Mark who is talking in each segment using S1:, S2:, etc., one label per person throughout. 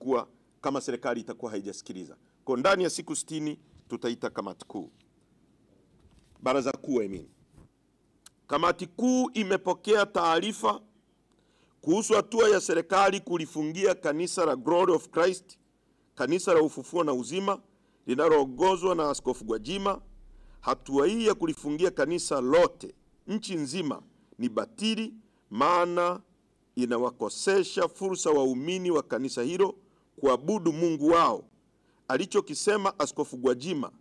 S1: kuwa kama serikali itakuwa haijasikiliza. Kwa ndani ya siku 60 tutaita kamati kuu. Baraza kuu Kamati kuu imepokea taarifa kuhusu hatua ya serikali kulifungia kanisa la Glory of Christ, kanisa la Ufufuo na Uzima linaloongozwa na Askofu Gwajima. Hatua hii ya kulifungia kanisa lote nchi nzima ni batili, maana inawakosesha fursa waumini wa kanisa hilo kuabudu Mungu wao alichokisema Askofu Gwajima,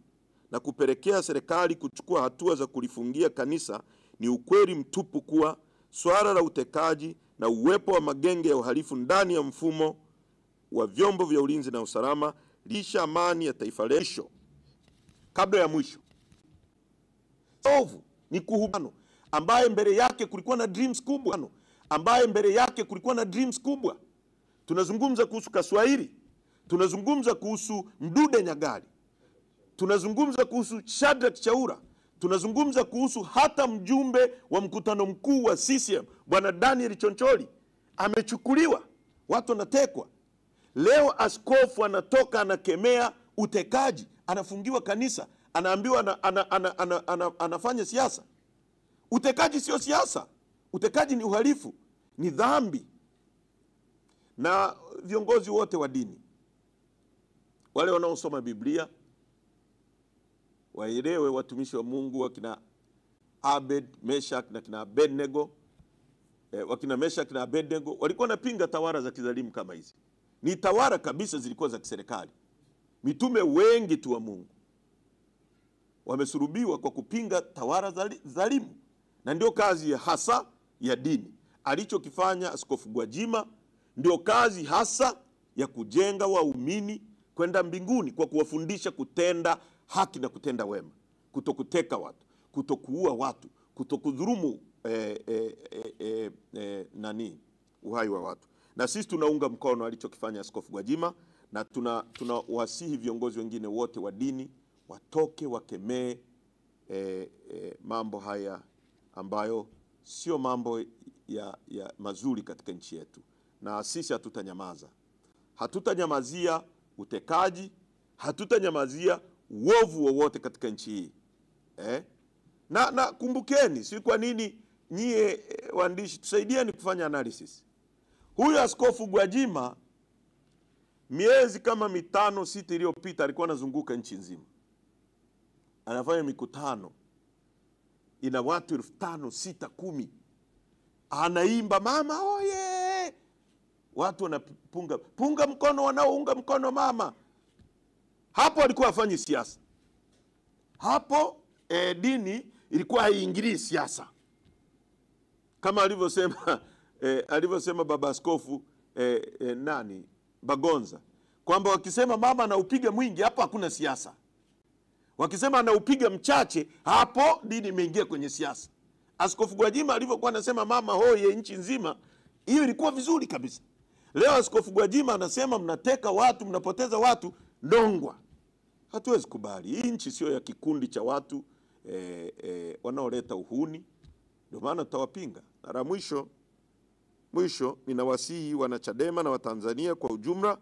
S1: na kupelekea serikali kuchukua hatua za kulifungia kanisa. Ni ukweli mtupu kuwa swala la utekaji na uwepo wa magenge ya uhalifu ndani ya mfumo wa vyombo vya ulinzi na usalama lisha amani ya taifa letu. Kabla ya mwisho, ovu ni kuhubano ambaye mbele yake kulikuwa na dreams kubwa, Tunazungumza kuhusu Kaswahili, tunazungumza kuhusu Mdude Nyagali, tunazungumza kuhusu Shadrack Chaura, tunazungumza kuhusu hata mjumbe wa mkutano mkuu wa CCM Bwana Daniel Choncholi amechukuliwa, watu wanatekwa. Leo askofu anatoka anakemea utekaji, anafungiwa kanisa, anaambiwa anafanya siasa. Utekaji sio siasa. Utekaji ni uhalifu, ni dhambi. Na viongozi wote wa dini, wale wanaosoma Biblia, waelewe watumishi wa Mungu wakina Abed, Meshach na kina Abednego, wakina Meshach na Abednego walikuwa wanapinga tawara za kizalimu kama hizi. Ni tawara kabisa zilikuwa za kiserikali. Mitume wengi tu wa Mungu wamesulubiwa kwa kupinga tawara zalimu, na ndio kazi ya hasa ya dini. Alichokifanya Askofu Gwajima ndio kazi hasa ya kujenga waumini kwenda mbinguni kwa kuwafundisha kutenda haki na kutenda wema, kutokuteka watu, kutokuua watu, kutokudhulumu uhai wa watu. Na sisi tunaunga mkono alichokifanya Askofu Gwajima, na tunawasihi viongozi wengine wote wa dini watoke wakemee mambo haya ambayo sio mambo ya mazuri katika nchi yetu. Na sisi hatutanyamaza. Hatutanyamazia utekaji, hatutanyamazia uovu wowote katika nchi hii. Na kumbukeni, si kwa nini nyie waandishi tusaidieni kufanya analysis. Huyu Askofu Gwajima miezi kama 5-6 iliyopita alikuwa anazunguka nchi nzima, anafanya mikutano ina watu 5,000, 6,000, 10,000. Anaimba mama oye, watu wanapunga mkono, wanaounga mkono mama. Hapo alikuwa afanyi siasa. Hapo dini ilikuwa haiingilii siasa, kama alivyosema baba askofu Bagonza, kwamba wakisema mama anaupiga mwingi, hapo hakuna siasa. Wakisema anaupiga mchache, hapo dini imeingia kwenye siasa. Askofu Gwajima alivyokuwa anasema mama hoye nchi nzima, hiyo ilikuwa vizuri kabisa. Leo Askofu Gwajima anasema mnateka watu, mnapoteza watu, Ndongwa. Hatuwezi kubali. Hii nchi sio ya kikundi cha watu wanaoleta uhuni. Ndio maana tutawapinga. Na la mwisho ninawasihi wanachadema na Watanzania kwa ujumla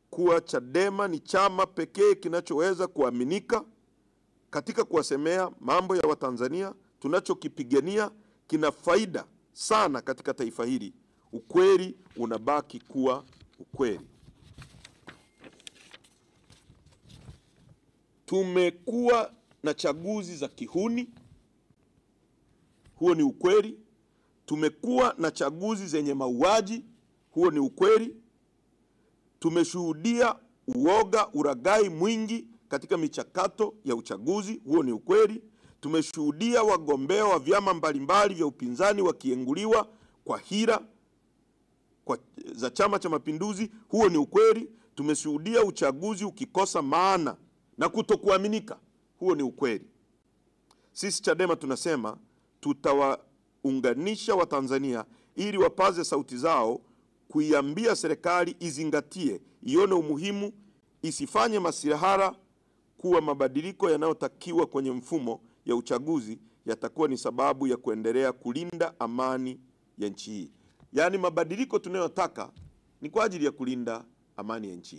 S1: kuwa Chadema ni chama pekee kinachoweza kuaminika katika kuwasemea mambo ya Watanzania. Tunachokipigania kina faida sana katika taifa hili. Ukweli unabaki kuwa ukweli. Tumekuwa na chaguzi za kihuni, huo ni ukweli. Tumekuwa na chaguzi zenye mauaji, huo ni ukweli. Tumeshuhudia uoga, uragai mwingi katika michakato ya uchaguzi, huo ni ukweli. Tumeshuhudia wagombea wa vyama mbalimbali vya upinzani wakienguliwa kwa hila za Chama cha Mapinduzi, huo ni ukweli. Tumeshuhudia uchaguzi ukikosa maana na kutokuaminika, huo ni ukweli. Sisi Chadema tunasema tutawaunganisha Watanzania ili wapaze sauti zao kuiambia serikali izingatie, ione umuhimu, isifanye masihara kuwa mabadiliko yanayotakiwa kwenye mfumo ya uchaguzi yatakuwa ni sababu ya kuendelea kulinda amani ya nchi hii. Yaani mabadiliko tunayotaka ni kwa ajili ya kulinda amani ya nchi.